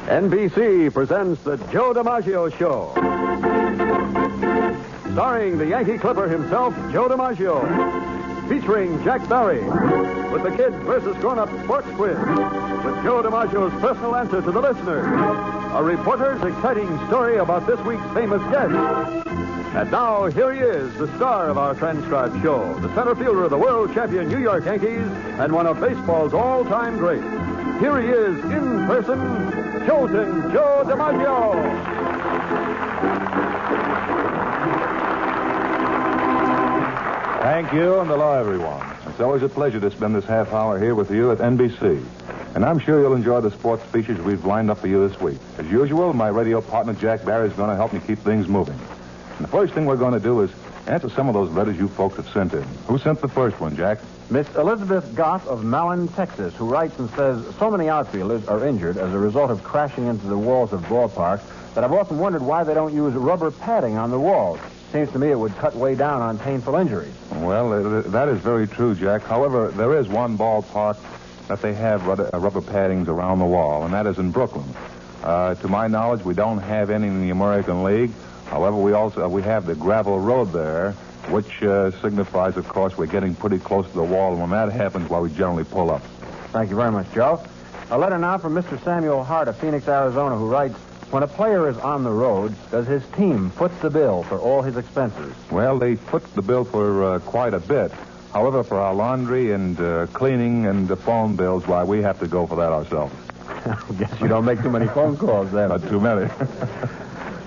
NBC presents the Joe DiMaggio Show. Starring the Yankee Clipper himself, Joe DiMaggio. Featuring Jack Barry with the Kids versus Grown-Up Sports Quiz. With Joe DiMaggio's personal answer to the listener. A reporter's exciting story about this week's famous guest. And now, here he is, the star of our transcribed show, the center fielder of the world champion New York Yankees and one of baseball's all-time greats. Here he is, in person, Chosen Joe DiMaggio. Thank you, and hello, everyone. It's always a pleasure to spend this half hour here with you at NBC. And I'm sure you'll enjoy the sports features we've lined up for you this week. As usual, my radio partner, Jack Barry, is going to help me keep things moving. And the first thing we're going to do is answer some of those letters you folks have sent in. Who sent the first one, Jack? Miss Elizabeth Goff of Malin, Texas, who writes and says, so many outfielders are injured as a result of crashing into the walls of ballparks that I've often wondered why they don't use rubber padding on the walls. Seems to me it would cut way down on painful injuries. Well, that is very true, Jack. However, there is one ballpark that they have rubber paddings around the wall, and that is in Brooklyn. To my knowledge, we don't have any in the American League. However, we have the gravel road there, which signifies, of course, we're getting pretty close to the wall, and when that happens, we generally pull up. Thank you very much, Joe. A letter now from Mr. Samuel Hart of Phoenix, Arizona, who writes, when a player is on the road, does his team foot the bill for all his expenses? Well, they foot the bill for quite a bit. However, for our laundry and cleaning and the phone bills, we have to go for that ourselves. I guess you don't make too many phone calls then. Not too many.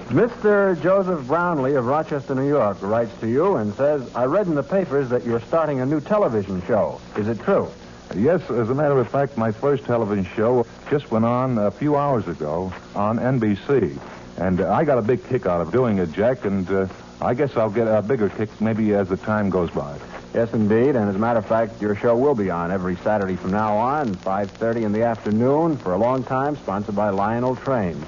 Mr. Joseph Brownlee of Rochester, New York, writes to you and says, I read in the papers that you're starting a new television show. Is it true? Yes, as a matter of fact, my first television show just went on a few hours ago on NBC. And I got a big kick out of doing it, Jack, and I guess I'll get a bigger kick maybe as the time goes by. Yes, indeed. And as a matter of fact, your show will be on every Saturday from now on, 5:30 in the afternoon, for a long time, sponsored by Lionel Trains.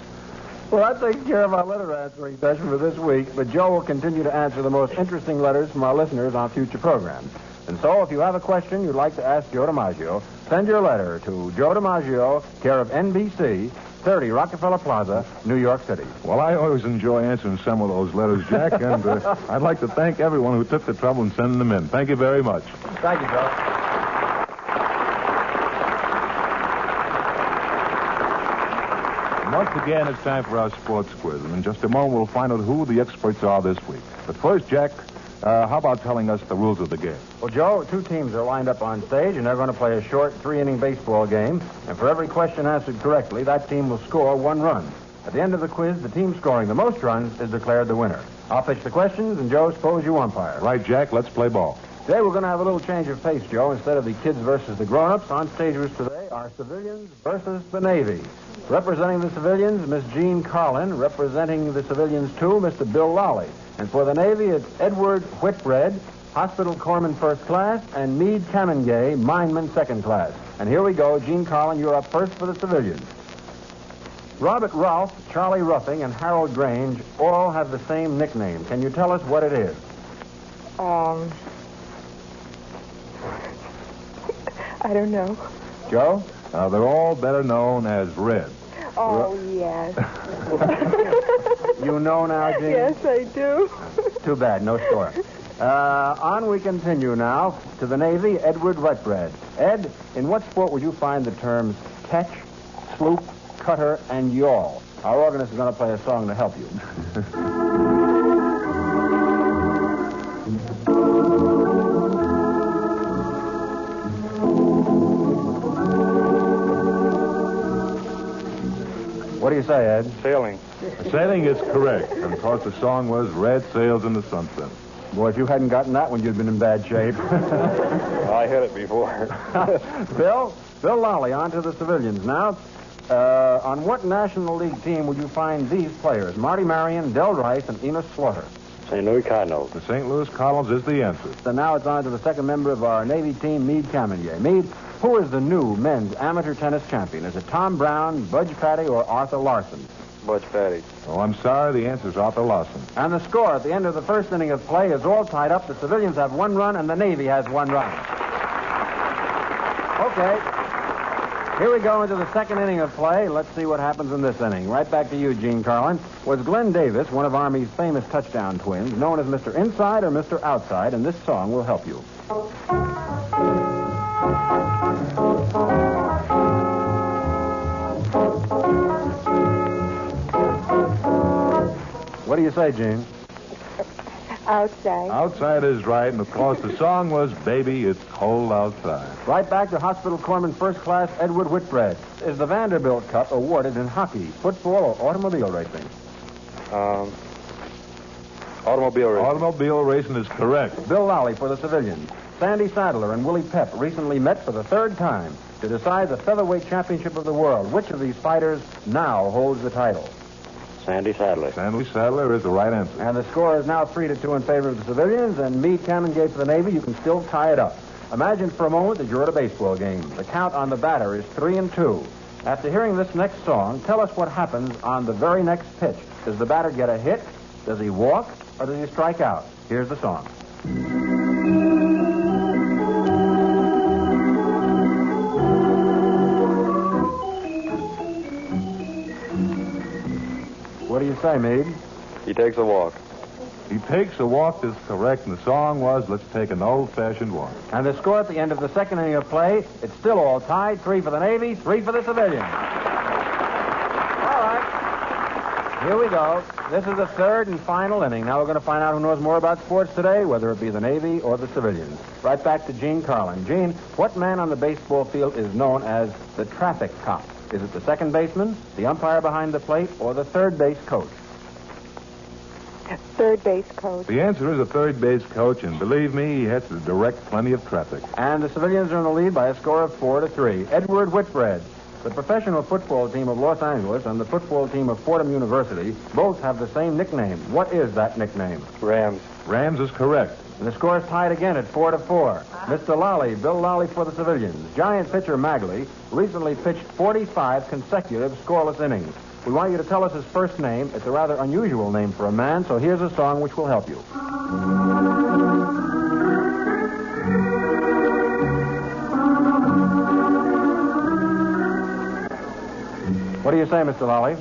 Well, that takes care of our letter answering session for this week, but Joe will continue to answer the most interesting letters from our listeners on future programs. And so, if you have a question you'd like to ask Joe DiMaggio, send your letter to Joe DiMaggio, care of NBC, 30 Rockefeller Plaza, New York City. Well, I always enjoy answering some of those letters, Jack, and I'd like to thank everyone who took the trouble in sending them in. Thank you very much. Thank you, Joe. Once again, it's time for our sports quiz, and in just a moment we'll find out who the experts are this week. But first, Jack, how about telling us the rules of the game? Well, Joe, two teams are lined up on stage, and they're going to play a short three-inning baseball game. And for every question answered correctly, that team will score one run. At the end of the quiz, the team scoring the most runs is declared the winner. I'll pitch the questions, and Joe, suppose you umpire. Right, Jack, let's play ball. Today we're going to have a little change of pace, Joe. Instead of the kids versus the grown-ups, on stage with us today are civilians versus the Navy. Representing the civilians, Miss Jean Carlin. Representing the civilians, too, Mr. Bill Lally. And for the Navy, it's Edward Whitbread, Hospital Corpsman First Class, and Meade Canongay, Mineman Second Class. And here we go. Jean Carlin, you're up first for the civilians. Robert Ralph, Charlie Ruffing, and Harold Grange all have the same nickname. Can you tell us what it is? I don't know. Joe? They're all better known as Red. Oh, yes. You know now, Jean? Yes, I do. Too bad, no score. On we continue now to the Navy, Edward Whitbread. Ed, in what sport would you find the terms catch, sloop, cutter, and yawl? Our organist is going to play a song to help you. What do you say, Ed? Sailing. Sailing is correct, and of course the song was Red Sails in the Sunset. Boy, if you hadn't gotten that one, you'd been in bad shape. I had it before. Bill Lally, on to the civilians now. On what National League team would you find these players? Marty Marion, Del Rice, and Enos Slaughter. St. Louis Cardinals. The St. Louis Cardinals is the answer. So now it's on to the second member of our Navy team, Meade Canongay. Meade, who is the new men's amateur tennis champion? Is it Tom Brown, Budge Patty, or Arthur Larson? Butch Patty. Oh, I'm sorry. The answer's Arthur Larson. And the score at the end of the first inning of play is all tied up. The civilians have one run, and the Navy has one run. Okay. Here we go into the second inning of play. Let's see what happens in this inning. Right back to you, Gene Carlin. Was Glenn Davis, one of Army's famous touchdown twins, known as Mr. Inside or Mr. Outside? And this song will help you. What do you say, Gene? Outside. Outside is right, and of course the song was Baby, It's Cold Outside. Right back to Hospital Corpsman First Class Edward Whitbread. Is the Vanderbilt Cup awarded in hockey, football, or automobile racing? Automobile racing. Automobile racing is correct. Bill Lally for the civilians. Sandy Sadler and Willie Pep recently met for the third time to decide the featherweight championship of the world. Which of these fighters now holds the title? Sandy Sadler. Sandy Sadler is the right answer. And the score is now 3-2 in favor of the civilians, and Meade Canongate for the Navy. You can still tie it up. Imagine for a moment that you're at a baseball game. The count on the batter is 3-2. After hearing this next song, tell us what happens on the very next pitch. Does the batter get a hit? Does he walk? Or does he strike out? Here's the song. What do you say, Meade? He takes a walk. He takes a walk is correct, and the song was Let's Take an Old-Fashioned Walk. And the score at the end of the second inning of play, it's still all tied. 3 for the Navy, 3 for the civilians. All right. Here we go. This is the third and final inning. Now we're going to find out who knows more about sports today, whether it be the Navy or the civilians. Right back to Gene Carlin. Gene, what man on the baseball field is known as the traffic cop? Is it the second baseman, the umpire behind the plate, or the third base coach? Third base coach. The answer is a third base coach, and believe me, he has to direct plenty of traffic. And the civilians are in the lead by a score of 4-3. Edward Whitbread, the professional football team of Los Angeles and the football team of Fordham University, both have the same nickname. What is that nickname? Rams. Rams is correct. And the score is tied again at 4-4. Mr. Lally, Bill Lally for the civilians. Giant pitcher Magley recently pitched 45 consecutive scoreless innings. We want you to tell us his first name. It's a rather unusual name for a man, so here's a song which will help you. What do you say, Mr. Lally?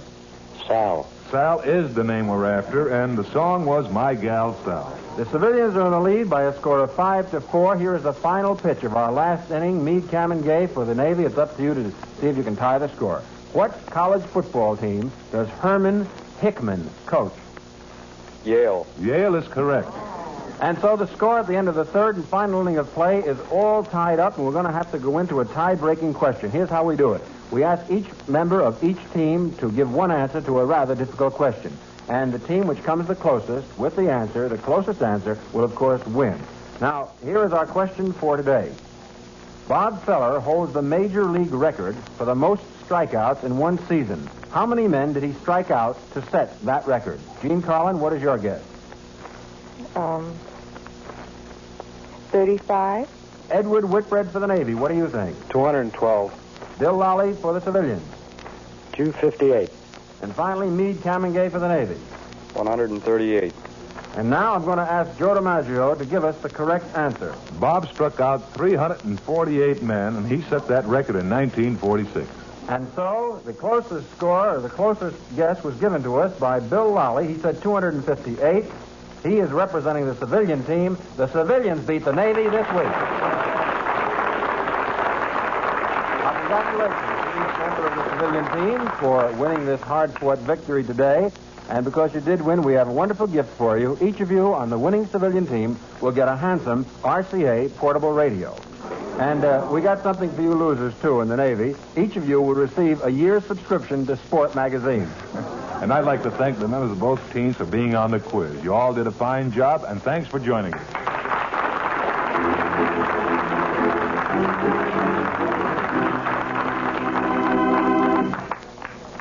Sal. Sal is the name we're after, and the song was My Gal Sal. The civilians are in the lead by a score of 5-4. Here is the final pitch of our last inning. Meade Canongate for the Navy. It's up to you to see if you can tie the score. What college football team does Herman Hickman coach? Yale. Yale is correct. And so the score at the end of the third and final inning of play is all tied up, and we're going to have to go into a tie-breaking question. Here's how we do it. We ask each member of each team to give one answer to a rather difficult question. And the team which comes the closest with the answer, the closest answer, will, of course, win. Now, here is our question for today. Bob Feller holds the major league record for the most strikeouts in one season. How many men did he strike out to set that record? Gene Carlin, what is your guess? 35. Edward Whitbread for the Navy, what do you think? 212. Bill Lally for the civilians. 258. And finally, Meade Canongate for the Navy. 138. And now I'm going to ask Joe DiMaggio to give us the correct answer. Bob struck out 348 men, and he set that record in 1946. And so the closest score, or the closest guess, was given to us by Bill Lally. He said 258. He is representing the civilian team. The civilians beat the Navy this week. Congratulations to each member of the civilian team for winning this hard-fought victory today. And because you did win, we have a wonderful gift for you. Each of you on the winning civilian team will get a handsome RCA portable radio. And we got something for you losers, too, in the Navy. Each of you will receive a year's subscription to Sport magazine. And I'd like to thank the members of both teams for being on the quiz. You all did a fine job, and thanks for joining us.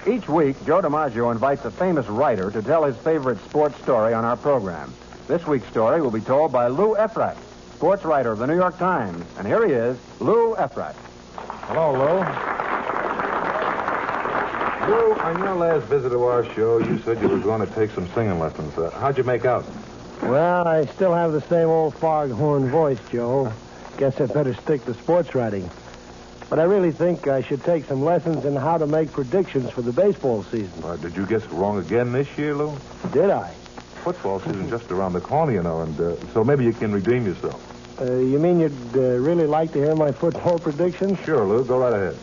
Each week, Joe DiMaggio invites a famous writer to tell his favorite sports story on our program. This week's story will be told by Lou Effratt, sports writer of the New York Times. And here he is, Lou Effratt. Hello, Lou. Lou, on your last visit to our show, you said you were going to take some singing lessons. How'd you make out? Well, I still have the same old foghorn voice, Joe. Guess I'd better stick to sports writing. But I really think I should take some lessons in how to make predictions for the baseball season. Did you guess wrong again this year, Lou? Did I? Football season's just around the corner, you know, and so maybe you can redeem yourself. You mean you'd really like to hear my football predictions? Sure, Lou. Go right ahead.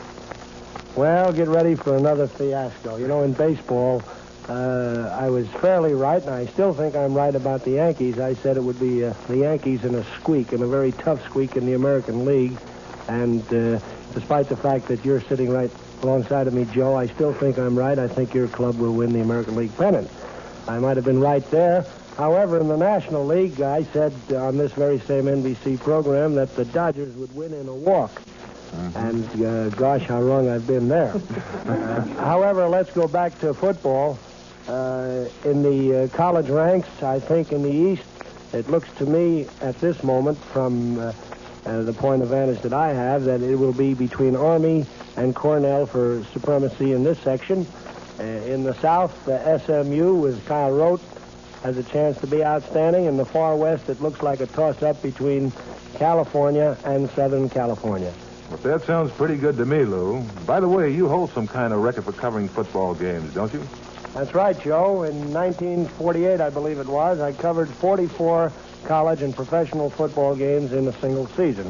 Well, get ready for another fiasco. You know, in baseball, I was fairly right, and I still think I'm right about the Yankees. I said it would be the Yankees in a squeak, in a very tough squeak in the American League. And despite the fact that you're sitting right alongside of me, Joe, I still think I'm right. I think your club will win the American League pennant. I might have been right there. However, in the National League, I said on this very same NBC program that the Dodgers would win in a walk. Mm-hmm. And, gosh, how wrong I've been there. However, let's go back to football. In the college ranks, I think in the East, it looks to me at this moment from the point of vantage that I have that it will be between Army and Cornell for supremacy in this section. In the South, SMU with Kyle Rote has a chance to be outstanding. In the far West, it looks like a toss-up between California and Southern California. Well, that sounds pretty good to me, Lou. By the way, you hold some kind of record for covering football games, don't you? That's right, Joe. In 1948, I believe it was, I covered 44 college and professional football games in a single season.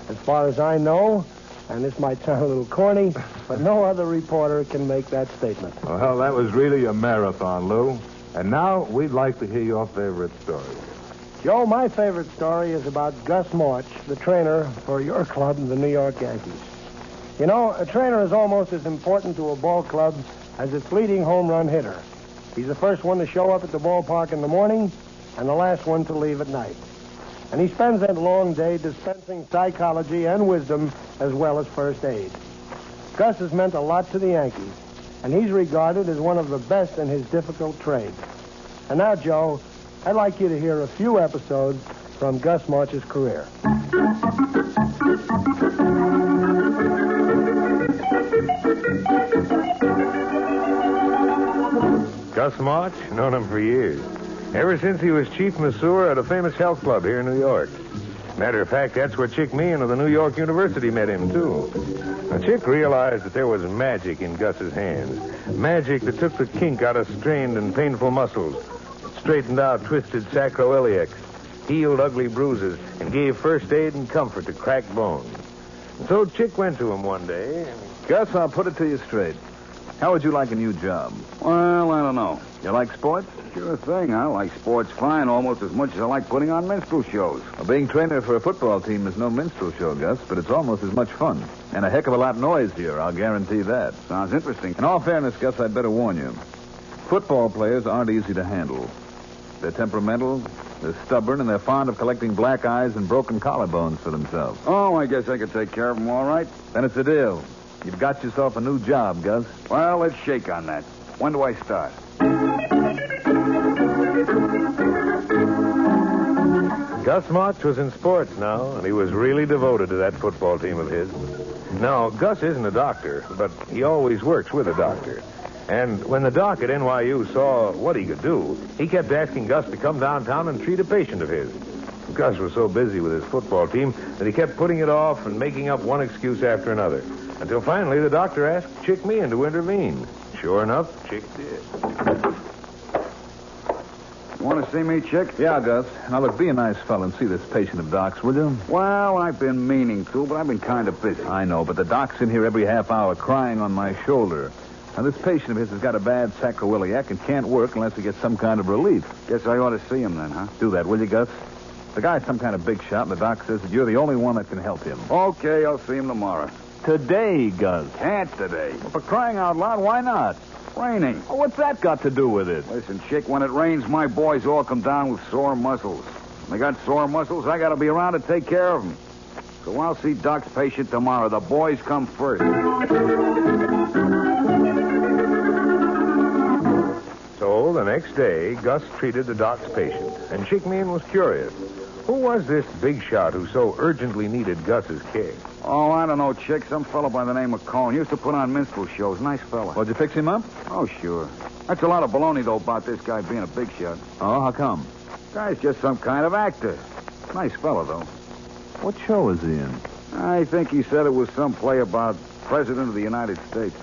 As far as I know, and this might sound a little corny, but no other reporter can make that statement. Well, that was really a marathon, Lou. And now we'd like to hear your favorite story. Joe, my favorite story is about Gus March, the trainer for your club, the New York Yankees. You know, a trainer is almost as important to a ball club as its leading home run hitter. He's the first one to show up at the ballpark in the morning and the last one to leave at night. And he spends that long day dispensing psychology and wisdom as well as first aid. Gus has meant a lot to the Yankees, and he's regarded as one of the best in his difficult trade. And now, Joe, I'd like you to hear a few episodes from Gus March's career. Gus March, known him for years. Ever since he was chief masseur at a famous health club here in New York. Matter of fact, that's where Chick Meehan of the New York University met him, too. Now, Chick realized that there was magic in Gus's hands. Magic that took the kink out of strained and painful muscles, straightened out twisted sacroiliacs, healed ugly bruises, and gave first aid and comfort to cracked bones. And so Chick went to him one day and... Gus, I'll put it to you straight. How would you like a new job? Well, I don't know. You like sports? Sure thing. I like sports fine almost as much as I like putting on minstrel shows. Well, being trainer for a football team is no minstrel show, Gus, but it's almost as much fun. And a heck of a lot noisier, I'll guarantee that. Sounds interesting. In all fairness, Gus, I'd better warn you. Football players aren't easy to handle. They're temperamental, they're stubborn, and they're fond of collecting black eyes and broken collarbones for themselves. Oh, I guess I could take care of them all right. Then it's a deal. You've got yourself a new job, Gus. Well, let's shake on that. When do I start? Gus March was in sports now, and he was really devoted to that football team of his. Now, Gus isn't a doctor, but he always works with a doctor. And when the doc at NYU saw what he could do, he kept asking Gus to come downtown and treat a patient of his. Gus was so busy with his football team that he kept putting it off and making up one excuse after another. Until finally the doctor asked Chick Meehan to intervene. Sure enough, Chick did. You want to see me, Chick? Yeah, Gus. Now, look, be a nice fellow and see this patient of Doc's, will you? Well, I've been meaning to, but I've been kind of busy. I know, but the doc's in here every half hour crying on my shoulder. Now, this patient of his has got a bad sacroiliac and can't work unless he gets some kind of relief. Guess I ought to see him then, huh? Do that, will you, Gus? The guy's some kind of big shot, and the doc says that you're the only one that can help him. Okay, I'll see him tomorrow. Today, Gus. Can't today. Well, for crying out loud, why not? Raining. Oh, what's that got to do with it? Listen, Chick, when it rains, my boys all come down with sore muscles. When they got sore muscles, I got to be around to take care of them. So I'll see Doc's patient tomorrow. The boys come first. So the next day, Gus treated the doc's patient, and Chick Meehan was curious. Who was this big shot who so urgently needed Gus's care? Oh, I don't know, Chick. Some fellow by the name of Cohen. He used to put on minstrel shows. Nice fella. Well, did you fix him up? Oh, sure. That's a lot of baloney, though, about this guy being a big shot. Oh, how come? Guy's just some kind of actor. Nice fella, though. What show is he in? I think he said it was some play about President of the United States.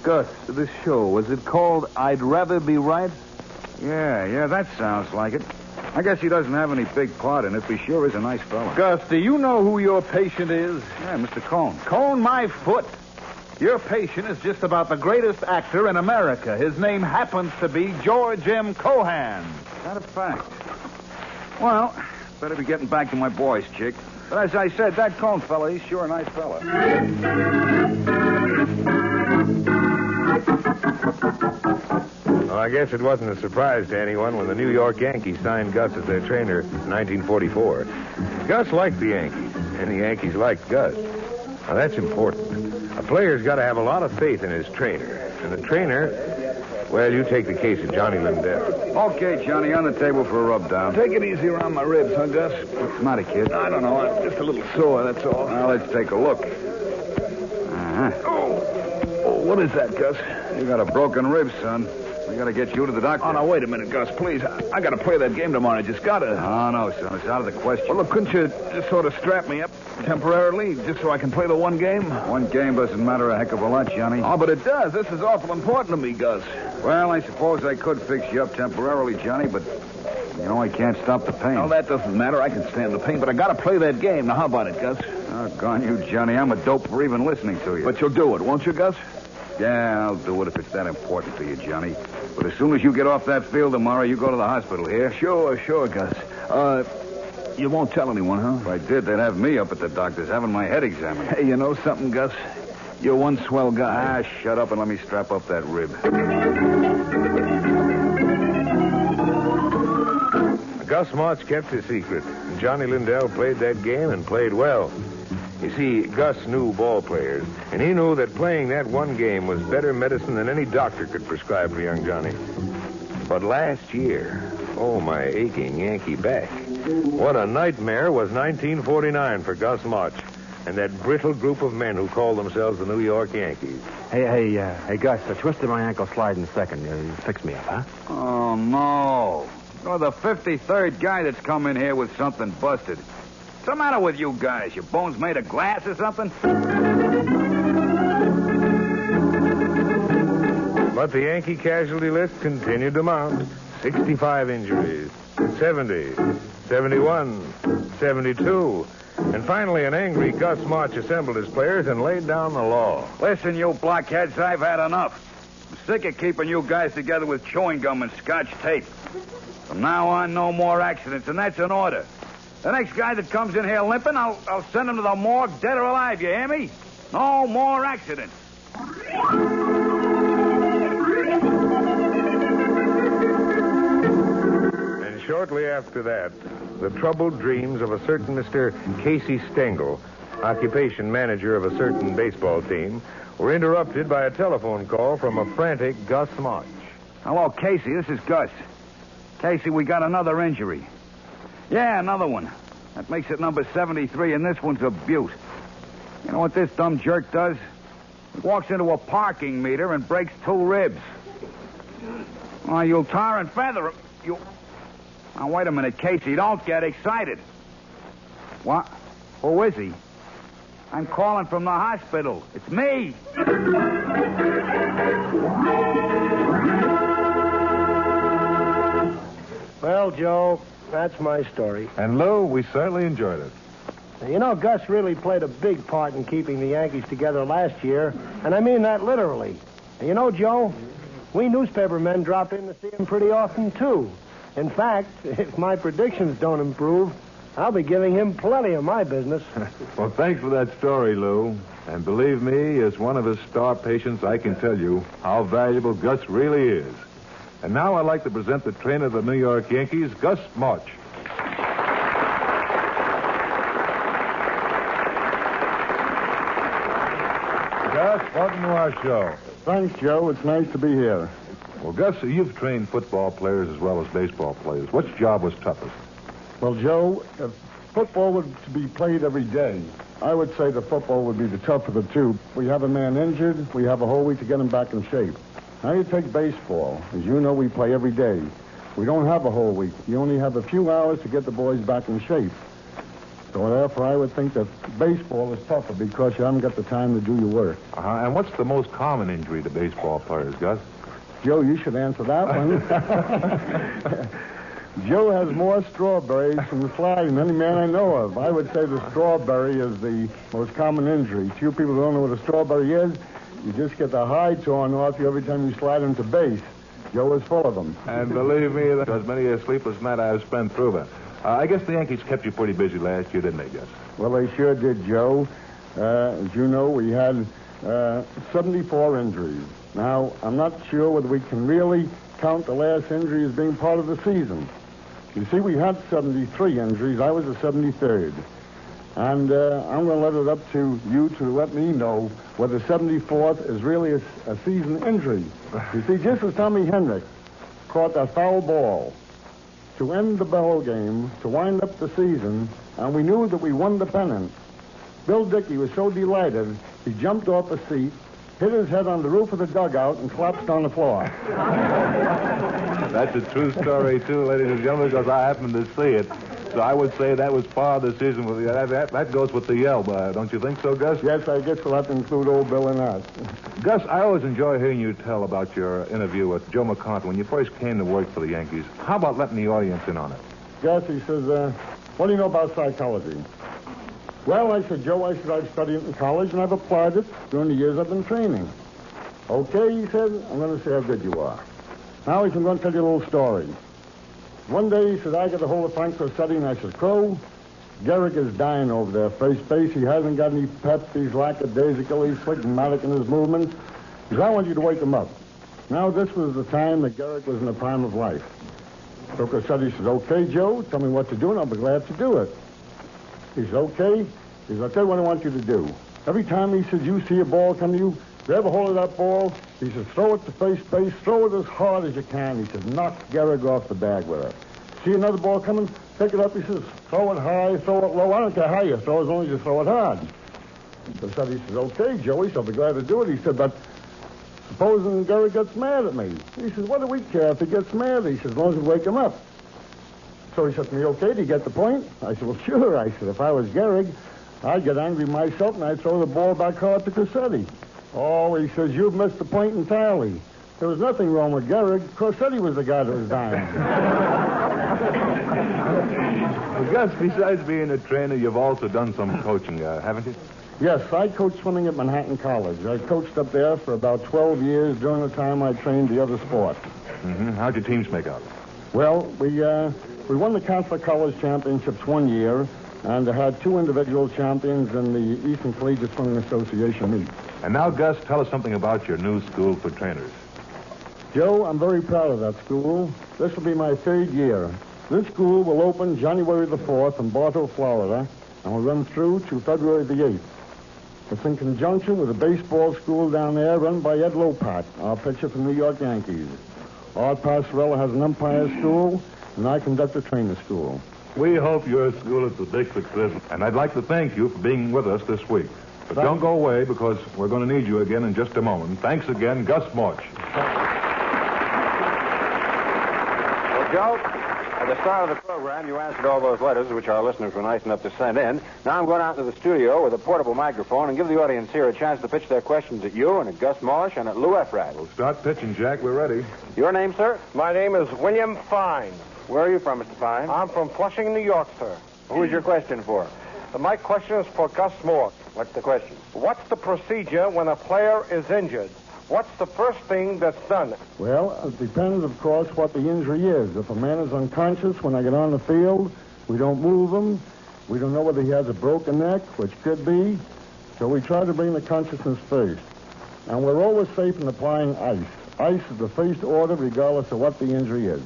Gus, this show, was it called I'd Rather Be Right? Yeah, that sounds like it. I guess he doesn't have any big part in it, but he sure is a nice fellow. Gus, do you know who your patient is? Yeah, Mr. Cohn. Cone my foot. Your patient is just about the greatest actor in America. His name happens to be George M. Cohan. Is that a fact? Well, better be getting back to my boys, Chick. But as I said, that Cohn fella, he's sure a nice fella. Well, I guess it wasn't a surprise to anyone when the New York Yankees signed Gus as their trainer in 1944. Gus liked the Yankees, and the Yankees liked Gus. Now, that's important. A player's got to have a lot of faith in his trainer. And the trainer, well, you take the case of Johnny Lindell. Okay, Johnny, on the table for a rub down. Take it easy around my ribs, huh, Gus? What's the matter, kid? I don't know. I'm just a little sore, that's all. Well, let's take a look. Uh-huh. Oh, what is that, Gus? You got a broken rib, son. We got to get you to the doctor. Oh, now, wait a minute, Gus, please. I got to play that game tomorrow. I just got to. Oh, no, son. It's out of the question. Well, look, couldn't you just sort of strap me up temporarily just so I can play the one game? One game doesn't matter a heck of a lot, Johnny. Oh, but it does. This is awful important to me, Gus. Well, I suppose I could fix you up temporarily, Johnny, but, you know, I can't stop the pain. Oh, that doesn't matter. I can stand the pain, but I got to play that game. Now, how about it, Gus? Doggone you, Johnny. I'm a dope for even listening to you. But you'll do it, won't you, Gus? Yeah, I'll do it if it's that important to you, Johnny. But as soon as you get off that field tomorrow, you go to the hospital here. Sure, Gus. You won't tell anyone, huh? If I did, they'd have me up at the doctor's having my head examined. Hey, you know something, Gus? You're one swell guy. Shut up and let me strap up that rib. Gus March kept his secret, and Johnny Lindell played that game and played well. You see, Gus knew ball players, and he knew that playing that one game was better medicine than any doctor could prescribe for young Johnny. But last year, oh, my aching Yankee back. What a nightmare was 1949 for Gus March and that brittle group of men who called themselves the New York Yankees. Hey, Gus, I twisted my ankle sliding a second. You fix me up, huh? Oh, no. You're the 53rd guy that's come in here with something busted. What's the matter with you guys? Your bones made of glass or something? But the Yankee casualty list continued to mount. 65 injuries, 70, 71, 72. And finally, an angry Gus March assembled his players and laid down the law. Listen, you blockheads, I've had enough. I'm sick of keeping you guys together with chewing gum and scotch tape. From now on, no more accidents, and that's an order. The next guy that comes in here limping, I'll send him to the morgue, dead or alive, you hear me? No more accidents. And shortly after that, the troubled dreams of a certain Mr. Casey Stengel, occupation manager of a certain baseball team, were interrupted by a telephone call from a frantic Gus March. Hello, Casey. This is Gus. Casey, we got another injury. Yeah, another one. That makes it number 73, and this one's a beaut. You know what this dumb jerk does? He walks into a parking meter and breaks 2 ribs. Oh, you'll tar and feather him. Now, wait a minute, Casey. Don't get excited. What? Who is he? I'm calling from the hospital. It's me. Well, Joe, that's my story. And, Lou, we certainly enjoyed it. You know, Gus really played a big part in keeping the Yankees together last year, and I mean that literally. And you know, Joe, we newspaper men drop in to see him pretty often, too. In fact, if my predictions don't improve, I'll be giving him plenty of my business. Well, thanks for that story, Lou. And believe me, as one of his star patients, I can tell you how valuable Gus really is. And now I'd like to present the trainer of the New York Yankees, Gus March. Gus, welcome to our show. Thanks, Joe. It's nice to be here. Well, Gus, you've trained football players as well as baseball players. Which job was toughest? Well, Joe, if football was to be played every day, I would say the football would be the tougher of the two. We have a man injured. We have a whole week to get him back in shape. Now you take baseball. As you know, we play every day. We don't have a whole week. You only have a few hours to get the boys back in shape. So therefore, I would think that baseball is tougher because you haven't got the time to do your work. And what's the most common injury to baseball players, Gus? Joe, you should answer that one. Joe has more strawberries from sliding than any man I know of. I would say the strawberry is the most common injury. Few people don't know what a strawberry is. You just get the hide torn off you every time you slide into base. Joe is full of them. And believe me, there's many a sleepless night I've spent through that. I guess the Yankees kept you pretty busy last year, didn't they, Gus? Well, they sure did, Joe. As you know, we had 74 injuries. Now, I'm not sure whether we can really count the last injury as being part of the season. You see, we had 73 injuries. I was the 73rd. And I'm going to let it up to you to let me know whether 74th is really a season injury. You see, just as Tommy Henrik caught that foul ball to end the ball game, to wind up the season, and we knew that we won the pennant, Bill Dickey was so delighted, he jumped off a seat, hit his head on the roof of the dugout, and collapsed on the floor. That's a true story, too, ladies and gentlemen, because I happened to see it. So I would say that was part of the season. That goes with the yell, don't you think so, Gus? Yes, I guess we'll have to include old Bill in that. Gus, I always enjoy hearing you tell about your interview with Joe McCarthy when you first came to work for the Yankees. How about letting the audience in on it? Gus, he says, what do you know about psychology? Well, I said, Joe, I've studied it in college, and I've applied it during the years I've been training. Okay, he said, I'm going to see how good you are. Now, he said, I'm going to tell you a little story. One day, he said, I got a hold of Frank Rossetti, and I said, Crow, Gehrig is dying over there, first base. He hasn't got any pep. He's lackadaisical. He's phlegmatic in his movements. He said, I want you to wake him up. Now, this was the time that Gehrig was in the prime of life. So Rossetti said, okay, Joe, tell me what to do, and I'll be glad to do it. He said, okay. He said, I'll tell you what I want you to do. Every time, he says, you see a ball come to you, grab a hold of that ball. He says, throw it to first base. Throw it as hard as you can. He says, knock Gehrig off the bag with it. See another ball coming? Pick it up. He says, throw it high, throw it low. I don't care how you throw, as long as you throw it hard. So he says, okay, Joey, so I'll be glad to do it. He said, but supposing Gehrig gets mad at me. He says, what do we care if he gets mad? He says, as long as we wake him up. So he said to me, okay, do you get the point? I said, well, sure. I said, if I was Gehrig, I'd get angry myself and I'd throw the ball back hard to Rossetti. Oh, he says, you've missed the point entirely. There was nothing wrong with Gehrig. Rossetti was the guy that was dying. Well, Gus, besides being a trainer, you've also done some coaching, haven't you? Yes, I coached swimming at Manhattan College. I coached up there for about 12 years during the time I trained the other sports. Mm-hmm. How'd your teams make out? Well, we won the Catholic College Championships one year and had two individual champions in the Eastern Collegiate Swimming Association meet. And now, Gus, tell us something about your new school for trainers. Joe, I'm very proud of that school. This will be my third year. This school will open January the 4th in Bartow, Florida, and will run through to February the 8th. It's in conjunction with a baseball school down there run by Ed Lopat, our pitcher for the New York Yankees. Art Passerella has an umpire school, and I conduct a trainer school. We hope your school is a big success, and I'd like to thank you for being with us this week. But don't go away, because we're going to need you again in just a moment. Thanks again, Gus March. Well, Joe, at the start of the program, you answered all those letters which our listeners were nice enough to send in. Now I'm going out to the studio with a portable microphone and give the audience here a chance to pitch their questions at you and at Gus Marsh and at Lou Effratt. We'll start pitching, Jack. We're ready. Your name, sir? My name is William Fine. Where are you from, Mr. Fine? I'm from Flushing, New York, sir. Who is your question for? My question is for Gus Morse. What's the question? What's the procedure when a player is injured? What's the first thing that's done? Well, it depends, of course, what the injury is. If a man is unconscious when I get on the field, we don't move him. We don't know whether he has a broken neck, which could be. So we try to bring the consciousness first. And we're always safe in applying ice. Ice is the first order, regardless of what the injury is.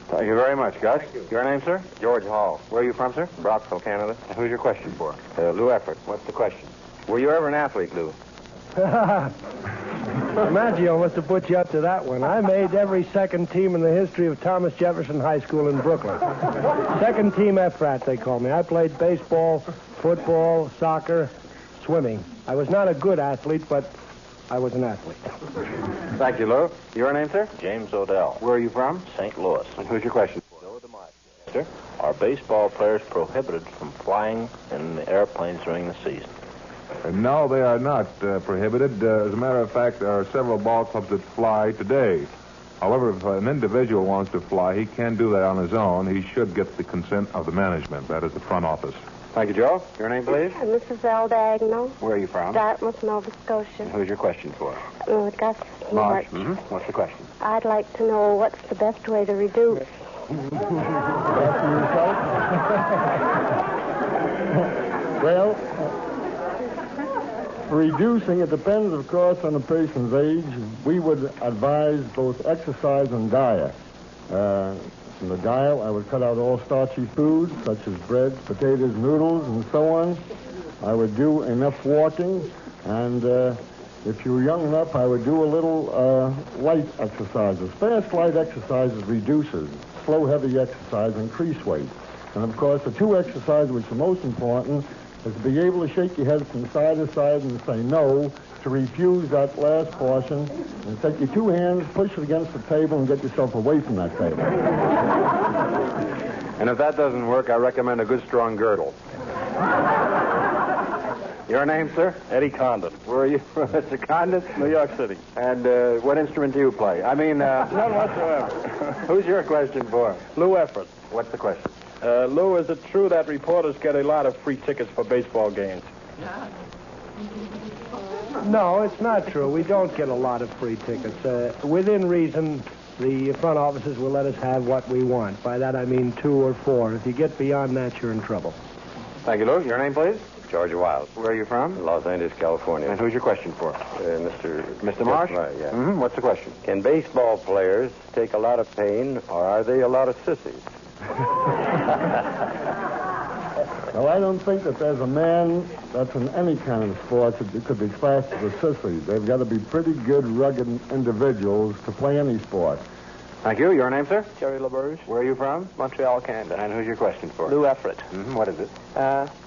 Thank you very much, Gus. Your name, sir? George Hall. Where are you from, sir? Brocksville, Canada. And who's your question for? Lou Effratt. What's the question? Were you ever an athlete, Lou? DiMaggio must have put you up to that one. I made every second team in the history of Thomas Jefferson High School in Brooklyn. Second team Effratt, they call me. I played baseball, football, soccer, swimming. I was not a good athlete, but I was an athlete. Thank you, Lou. Your name, sir? James Odell. Where are you from? St. Louis. And who's your question for? Joe DiMaggio. Sir? Are baseball players prohibited from flying in airplanes during the season? No, they are not prohibited. As a matter of fact, there are several ball clubs that fly today. However, if an individual wants to fly, he can do that on his own. He should get the consent of the management, that is the front office. Thank you, Joe. Your name, please? Mrs. Eldagno. Where are you from? Dartmouth, Nova Scotia. And who's your question for? Gus March. March. Mm-hmm. What's the question? I'd like to know what's the best way to reduce. Well, reducing, it depends, of course, on the patient's age. We would advise both exercise and diet. From the diet, I would cut out all starchy foods, such as bread, potatoes, noodles, and so on. I would do enough walking, and if you're young enough, I would do a little light exercises. Fast, light exercises reduces. Slow, heavy exercise increase weight. And, of course, the two exercises which are most important is to be able to shake your head from side to side and say no, to refuse that last portion, and take your two hands, push it against the table, and get yourself away from that table. And if that doesn't work, I recommend a good strong girdle. Your name, sir? Eddie Condon. Where are you from, Mr. Condon? New York City. And what instrument do you play? I mean, None whatsoever. Who's your question for? Lou Effratt. What's the question? Lou, is it true that reporters get a lot of free tickets for baseball games? No, it's not true. We don't get a lot of free tickets. Within reason, the front offices will let us have what we want. By that I mean 2 or 4. If you get beyond that, you're in trouble. Thank you, Lou. Your name, please? George Wild. Where are you from? Los Angeles, California. And who's your question for? Mr. Marsh? Right, yeah. Mm-hmm. What's the question? Can baseball players take a lot of pain, or are they a lot of sissies? Well, I don't think that there's a man that's in any kind of sport that could be classed as a sissy. They've got to be pretty good, rugged individuals to play any sport. Thank you. Your name, sir? Jerry LaBerge. Where are you from? Montreal, Canada. And who's your question for? Lou Effratt. Mm-hmm. What is it?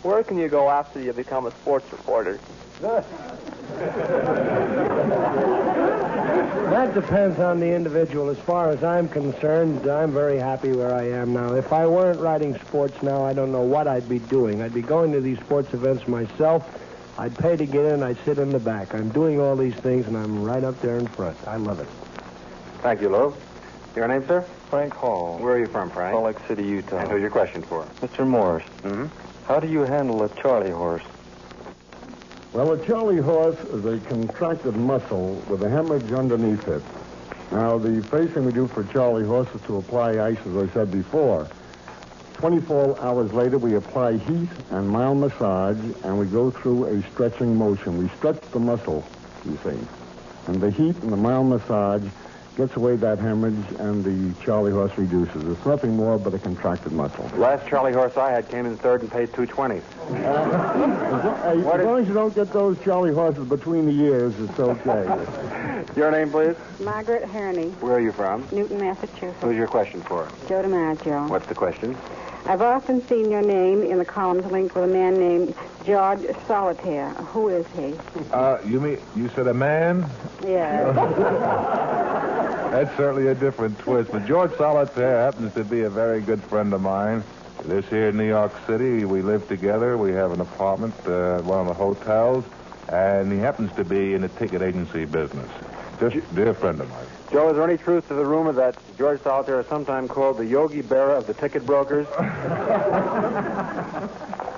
Where can you go after you become a sports reporter? That depends on the individual. As far as I'm concerned, I'm very happy where I am now. If I weren't writing sports now, I don't know what I'd be doing. I'd be going to these sports events myself. I'd pay to get in. I'd sit in the back. I'm doing all these things, and I'm right up there in front. I love it. Thank you, Lou. Your name, sir? Frank Hall. Where are you from, Frank? Salt Lake City, Utah. And who's your question for? Mr. Morris. Mm-hmm. How do you handle a Charlie horse? Well, a Charlie horse is a contracted muscle with a hemorrhage underneath it. Now, the first thing we do for Charlie horse is to apply ice, as I said before. 24 hours later, we apply heat and mild massage, and we go through a stretching motion. We stretch the muscle, you see. And the heat and the mild massage gets away that hemorrhage, and the Charlie horse reduces. It's nothing more but a contracted muscle. Last Charlie horse I had came in third and paid $2.20. As long as you don't get those Charlie horses between the ears, it's okay. Your name, please? Margaret Herney, Where are you from? Newton, Massachusetts. Who's your question for? Joe DiMaggio. What's the question? I've often seen your name in the columns linked with a man named George Solitaire. Who is he? You said a man? Yeah. That's certainly a different twist. But George Solitaire happens to be a very good friend of mine. He lives here in New York City. We live together. We have an apartment, one of the hotels, and he happens to be in the ticket agency business. Just a dear friend of mine. Joe, is there any truth to the rumor that George Solitaire is sometimes called the Yogi Berra of the ticket brokers?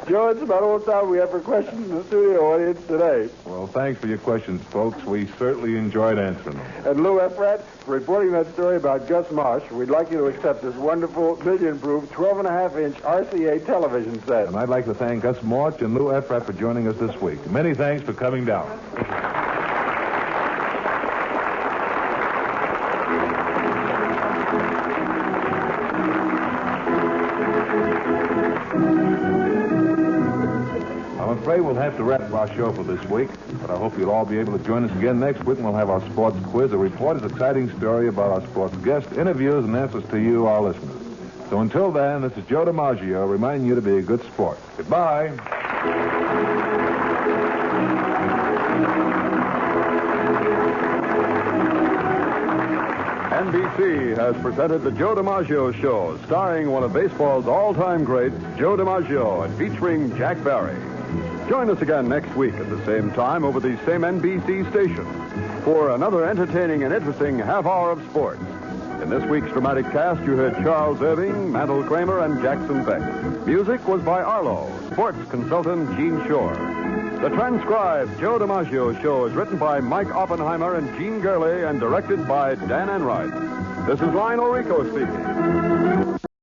Joe, it's about all the time we have for questions in the studio audience today. Well, thanks for your questions, folks. We certainly enjoyed answering them. And Lou Effratt, for reporting that story about Gus Marsh, we'd like you to accept this wonderful, million-proof, 12.5-inch RCA television set. And I'd like to thank Gus March and Lou Effratt for joining us this week. Many thanks for coming down. I'm afraid we'll have to wrap our show for this week, but I hope you'll all be able to join us again next week, and we'll have our sports quiz, a reporter's exciting story about our sports guests, interviews, and answers to you, our listeners. So until then, this is Joe DiMaggio reminding you to be a good sport. Goodbye. NBC has presented the Joe DiMaggio Show, starring one of baseball's all-time greats, Joe DiMaggio, and featuring Jack Barry. Join us again next week at the same time over the same NBC station for another entertaining and interesting half hour of sports. In this week's dramatic cast, you heard Charles Irving, Mantle Kramer, and Jackson Beck. Music was by Arlo, sports consultant Gene Shore. The transcribed Joe DiMaggio Show is written by Mike Oppenheimer and Gene Gurley and directed by Dan Enright. This is Lionel Rico speaking.